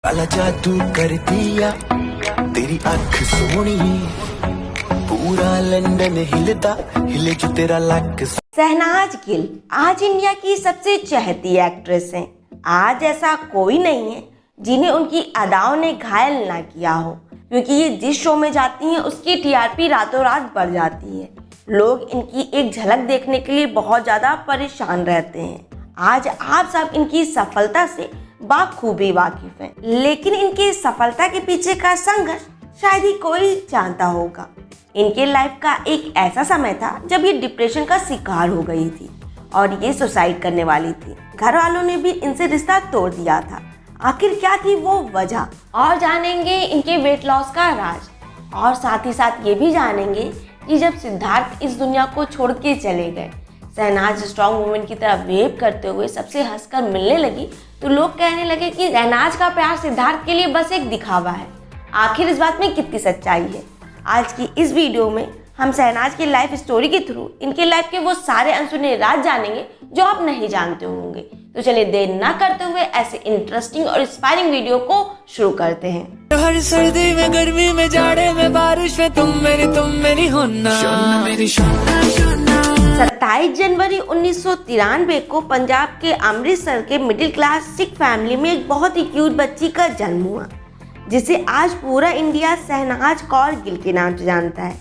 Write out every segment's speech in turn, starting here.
काला जादू कर दिया तेरी अख सोनी, पूरा लंदन हिलता हिले जो तेरा लक। शहनाज गिल आज इंडिया की सबसे चहेती एक्ट्रेस हैं। आज ऐसा कोई नहीं है जिन्हें उनकी अदाओं ने घायल ना किया हो, क्योंकि ये जिस शो में जाती हैं उसकी टीआरपी रातों रात बढ़ जाती है। लोग इनकी एक झलक देखने के लिए बहुत ज़्यादा परेशान रहते हैं। आज आप सब इनकी सफलता से बाखूबी वाकिफ हैं, लेकिन इनकी सफलता के पीछे का संघर्ष शायद ही कोई जानता होगा। इनके लाइफ का एक ऐसा समय था जब ये डिप्रेशन का शिकार हो गई थी और ये सुसाइड करने वाली थी। घर वालों ने भी इनसे रिश्ता तोड़ दिया था। आखिर क्या थी वो वजह, और जानेंगे इनके वेट लॉस का राज, और साथ ही साथ ये भी जानेंगे कि जब सिद्धार्थ इस दुनिया को छोड़ के चले गए, शहनाज स्ट्रॉन्ग वुमेन की तरह वेव करते हुए सबसे हंसकर मिलने लगी, तो लोग कहने लगे कि शहनाज का प्यार सिद्धार्थ के लिए बस एक दिखावा है। आखिर इस बात में कितनी सच्चाई है? आज की इस वीडियो में हम शहनाज की लाइफ स्टोरी के थ्रू इनके लाइफ के वो सारे अनसुने राज जानेंगे जो आप नहीं जानते होंगे। तो चलिए देर ना करते हुए ऐसे इंटरेस्टिंग और इंस्पायरिंग वीडियो को शुरू करते हैं। हर सर्दी में, गर्मी में, जाड़े में, बारिश में तुम मेरी होना, मेरी 27 जनवरी 1993 को पंजाब के अमृतसर के मिडिल क्लास सिख फैमिली में एक बहुत ही क्यूट बच्ची का जन्म हुआ, जिसे आज पूरा इंडिया शहनाज कौर गिल के नाम से जानता है।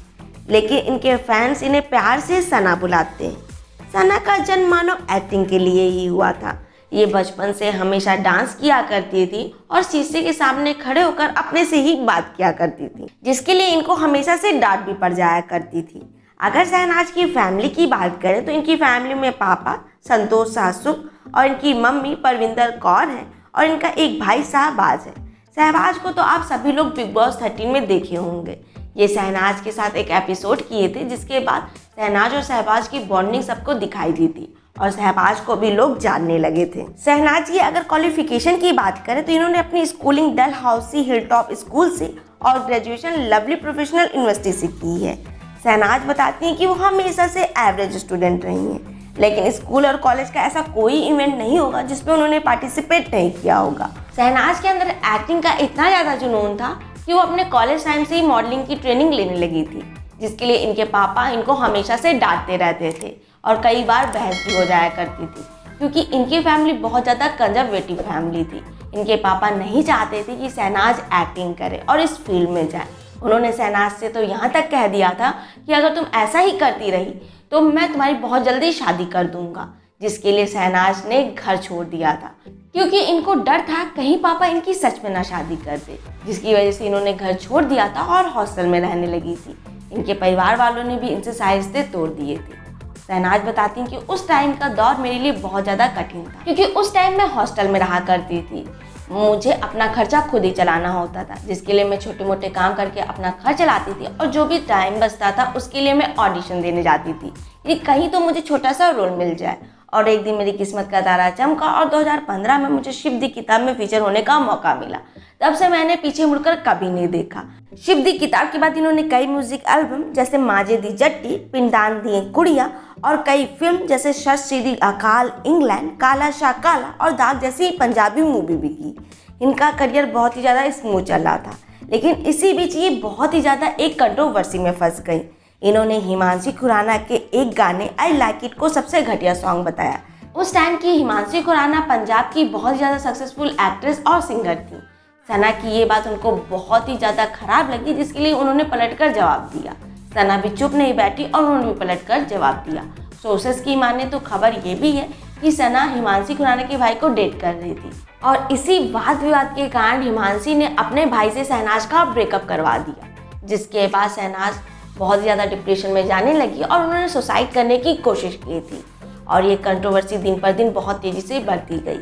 लेकिन इनके फैंस इन्हें प्यार से सना बुलाते हैं। सना का जन्म मानो एक्टिंग के लिए ही हुआ था। ये बचपन से हमेशा डांस किया करती थी और शीशे के सामने खड़े होकर अपने से ही बात किया करती थी, जिसके लिए इनको हमेशा से डांट भी पड़ जाया करती थी। अगर शहनाज की फैमिली की बात करें तो इनकी फैमिली में पापा संतोष सासुक और इनकी मम्मी परविंदर कौर है और इनका एक भाई शहबाज है। शहबाज को तो आप सभी लोग बिग बॉस 13 में देखे होंगे। ये शहनाज के साथ एक एपिसोड किए थे, जिसके बाद शहनाज और शहबाज की बॉन्डिंग सबको दिखाई दी थी और शहबाज को भी लोग जानने लगे थे। शहनाज की अगर क्वालिफिकेशन की बात करें तो इन्होंने अपनी स्कूलिंग डलहौसी हिलटॉप स्कूल से और ग्रेजुएशन लवली प्रोफेशनल यूनिवर्सिटी से की है। शहनाज बताती हैं कि वो हमेशा से एवरेज स्टूडेंट रही हैं, लेकिन स्कूल और कॉलेज का ऐसा कोई इवेंट नहीं होगा जिसमें उन्होंने पार्टिसिपेट नहीं किया होगा। शहनाज के अंदर एक्टिंग का इतना ज़्यादा जुनून था कि वो अपने कॉलेज टाइम से ही मॉडलिंग की ट्रेनिंग लेने लगी थी, जिसके लिए इनके पापा इनको हमेशा से डांटते रहते थे और कई बार बहस भी हो जाया करती थी, क्योंकि इनकी फैमिली बहुत ज़्यादा कंजर्वेटिव फैमिली थी। इनके पापा नहीं चाहते थे कि शहनाज एक्टिंग करे और इस फील्ड में जाए। उन्होंने शहनाज से तो यहाँ तक कह दिया था कि अगर तुम ऐसा ही करती रही तो मैं तुम्हारी बहुत जल्दी शादी कर दूंगा, जिसके लिए शहनाज ने घर छोड़ दिया था, क्योंकि इनको डर था कहीं पापा इनकी सच में ना शादी कर दे, जिसकी वजह से इन्होंने घर छोड़ दिया था और हॉस्टल में रहने लगी थी। इनके परिवार वालों ने भी इनसे सारे रिश्ते तोड़ दिए थे। शहनाज बताती हैं कि उस टाइम का दौर मेरे लिए बहुत ज़्यादा कठिन था, क्योंकि उस टाइम मैं हॉस्टल में रहा करती थी। मुझे अपना खर्चा खुद ही चलाना होता था, जिसके लिए मैं छोटे मोटे काम करके अपना खर्च चलाती थी और जो भी टाइम बचता था उसके लिए मैं ऑडिशन देने जाती थी कि कहीं तो मुझे छोटा सा रोल मिल जाए। और एक दिन मेरी किस्मत का तारा चमका और 2015 में मुझे शिव दी किताब में फीचर होने का मौका मिला। तब से मैंने पीछे मुड़कर कभी नहीं देखा। शिव दी किताब के बाद इन्होंने कई म्यूजिक एल्बम जैसे माजे दी जट्टी, पिंडान दी कुड़िया और कई फिल्म जैसे सत श्री अकाल, इंग्लैंड, काला शाह काला और दाग जैसी पंजाबी मूवी भी की। इनका करियर बहुत ही ज़्यादा स्मूथ चल रहा था, लेकिन इसी बीच ये बहुत ही ज़्यादा एक कंट्रोवर्सी में फंस गई। इन्होंने हिमांशी खुराना के एक गाने आई लाइक इट को सबसे घटिया सॉन्ग बताया। उस टाइम की हिमांशी खुराना पंजाब की बहुत ज़्यादा सक्सेसफुल एक्ट्रेस और सिंगर थी। सना की ये बात उनको बहुत ही ज़्यादा खराब लगी, जिसके लिए उन्होंने पलटकर जवाब दिया। सना भी चुप नहीं बैठी और उन्होंने भी पलटकर जवाब दिया। सोर्सेस की माने तो खबर ये भी है कि सना हिमांशी खुराना के भाई को डेट कर रही थी और इसी वाद विवाद के कारण हिमांशी ने अपने भाई से शहनाज का ब्रेकअप करवा दिया, जिसके बाद शहनाज बहुत ज़्यादा डिप्रेशन में जाने लगी और उन्होंने सुसाइड करने की कोशिश की थी और ये कंट्रोवर्सी दिन पर दिन बहुत तेज़ी से बढ़ती गई।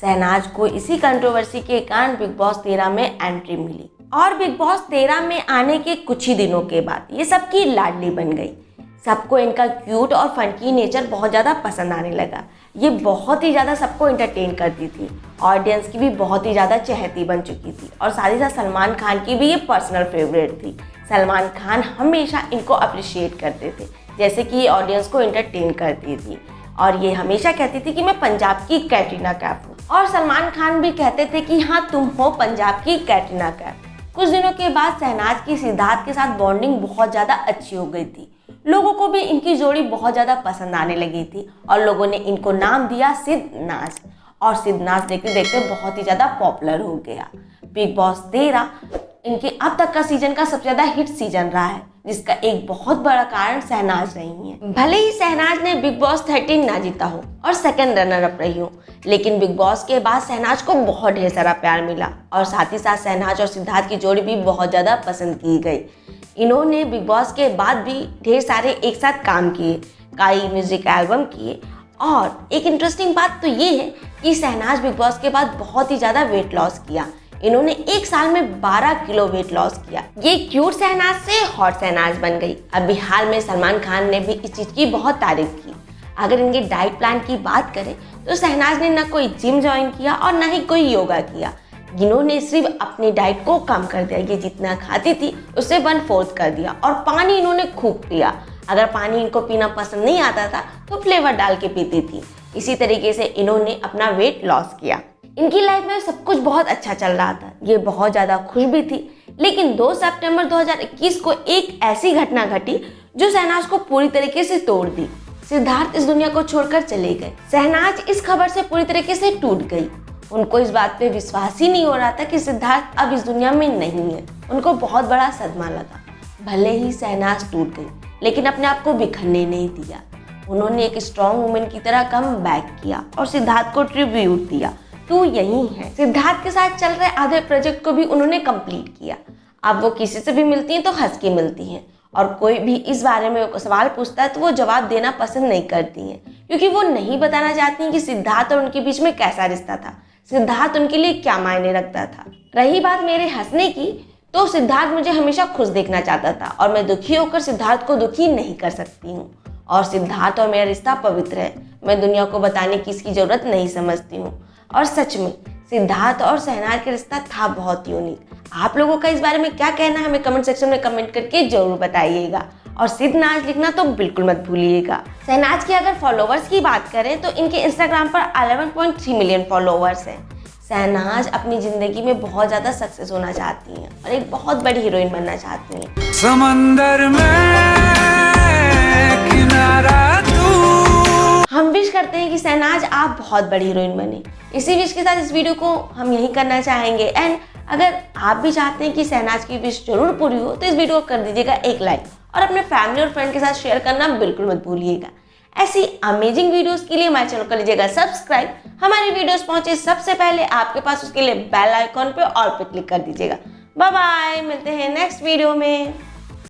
शहनाज को इसी कंट्रोवर्सी के कारण बिग बॉस 13 में एंट्री मिली और बिग बॉस 13 में आने के कुछ ही दिनों के बाद ये सबकी लाडली बन गई। सबको इनका क्यूट और फनकी नेचर बहुत ज़्यादा पसंद आने लगा। ये बहुत ही ज़्यादा सबको एंटरटेन करती थी, ऑडियंस की भी बहुत ही ज़्यादा चहेती बन चुकी थी और साथ ही साथ सलमान खान की भी ये पर्सनल फेवरेट थी। सलमान खान हमेशा इनको अप्रिशिएट करते थे, जैसे कि ये ऑडियंस को एंटरटेन करती थी और ये हमेशा कहती थी कि मैं पंजाब की कैटरीना कैफ हूँ। और सलमान खान भी कहते थे कि हाँ तुम हो पंजाब की कैटरीना कैफ। कुछ दिनों के बाद शहनाज की सिद्धार्थ के साथ बॉन्डिंग बहुत ज़्यादा अच्छी हो गई थी। लोगों को भी इनकी जोड़ी बहुत ज़्यादा पसंद आने लगी थी और लोगों ने इनको नाम दिया सिद्धनाज। और सिद्धनाज देखते देखते बहुत ही ज़्यादा पॉपुलर हो गया। बिग बॉस 13 इनके अब तक का सीजन का सबसे ज़्यादा हिट सीजन रहा है, जिसका एक बहुत बड़ा कारण शहनाज रही हैं। भले ही शहनाज ने बिग बॉस 13 ना जीता हो और सेकंड रनर अप रही हो, लेकिन बिग बॉस के बाद शहनाज को बहुत ढेर सारा प्यार मिला और साथ ही साथ शहनाज और सिद्धार्थ की जोड़ी भी बहुत ज़्यादा पसंद की गई। इन्होंने बिग बॉस के बाद भी ढेर सारे एक साथ काम किए, कई म्यूजिक एल्बम किए। और एक इंटरेस्टिंग बात तो ये है कि शहनाज बिग बॉस के बाद बहुत ही ज़्यादा वेट लॉस किया। इन्होंने एक साल में 12 किलो वेट लॉस किया। ये क्यूट शहनाज से हॉट शहनाज बन गई। अभी हाल में सलमान खान ने भी इस चीज़ की बहुत तारीफ की। अगर इनके डाइट प्लान की बात करें तो शहनाज ने ना कोई जिम ज्वाइन किया और ना ही कोई योगा किया। इन्होंने सिर्फ अपनी डाइट को कम कर दिया। ये जितना खाती थी उससे 1/4 कर दिया और पानी इन्होंने खूब पिया। अगर पानी इनको पीना पसंद नहीं आता था तो फ्लेवर डाल के पीती थी। इसी तरीके से इन्होंने अपना वेट लॉस किया। इनकी लाइफ में सब कुछ बहुत अच्छा चल रहा था, ये बहुत ज़्यादा खुश भी थी। लेकिन 2 सितंबर 2021 को एक ऐसी घटना घटी जो शहनाज को पूरी तरीके से तोड़ दी। सिद्धार्थ इस दुनिया को छोड़कर चले गए। शहनाज इस खबर से पूरी तरीके से टूट गई। उनको इस बात पे विश्वास ही नहीं हो रहा था कि सिद्धार्थ अब इस दुनिया में नहीं है। उनको बहुत बड़ा सदमा लगा। भले ही शहनाज टूट गई, लेकिन अपने आप को बिखरने नहीं दिया। उन्होंने एक स्ट्रॉन्ग वुमेन की तरह कम बैक किया और सिद्धार्थ को ट्रिब्यूट दिया। तो यही है, सिद्धार्थ के साथ चल रहे आधे प्रोजेक्ट को भी उन्होंने कंप्लीट किया। अब वो किसी से भी मिलती हैं तो हंस के मिलती हैं और कोई भी इस बारे में सवाल पूछता है तो वो जवाब देना पसंद नहीं करती हैं, क्योंकि वो नहीं बताना चाहती कि सिद्धार्थ और उनके बीच में कैसा रिश्ता था, सिद्धार्थ उनके लिए क्या मायने रखता था। रही बात मेरे हंसने की, तो सिद्धार्थ मुझे हमेशा खुश देखना चाहता था और मैं दुखी होकर सिद्धार्थ को दुखी नहीं कर सकती हूँ। और सिद्धार्थ और मेरा रिश्ता पवित्र है। मैं दुनिया को बताने की इसकी जरूरत नहीं समझती हूँ। और सच में सिद्धार्थ और शहनाज का रिश्ता था बहुत यूनिक। आप लोगों का इस बारे में क्या कहना है हमें कमेंट सेक्शन में कमेंट करके जरूर बताइएगा। और सिद्धनाज लिखना तो बिल्कुल मत भूलिएगा। शहनाज के अगर फॉलोवर्स की बात करें तो इनके इंस्टाग्राम पर 11.3 मिलियन फॉलोवर्स हैं। शहनाज अपनी जिंदगी में बहुत ज्यादा सक्सेस होना चाहती हैं और एक बहुत बड़ी हीरोइन बनना चाहती हैं। समंदर में किनारा हम विश करते हैं कि शहनाज आप बहुत बड़ी हीरोइन बने। इसी विश के साथ इस वीडियो को हम यही करना चाहेंगे। एंड अगर आप भी चाहते हैं कि शहनाज की विश जरूर पूरी हो तो इस वीडियो को कर दीजिएगा एक लाइक और अपने फैमिली और फ्रेंड के साथ शेयर करना बिल्कुल मत भूलिएगा। ऐसी अमेजिंग वीडियोस के लिए हमारे चैनल को लीजिएगा सब्सक्राइब। हमारी वीडियोस पहुंचे सबसे पहले आपके पास, उसके लिए बेल आइकॉन पे ऑल पे क्लिक कर दीजिएगा। बाय बाय, मिलते हैं नेक्स्ट वीडियो में।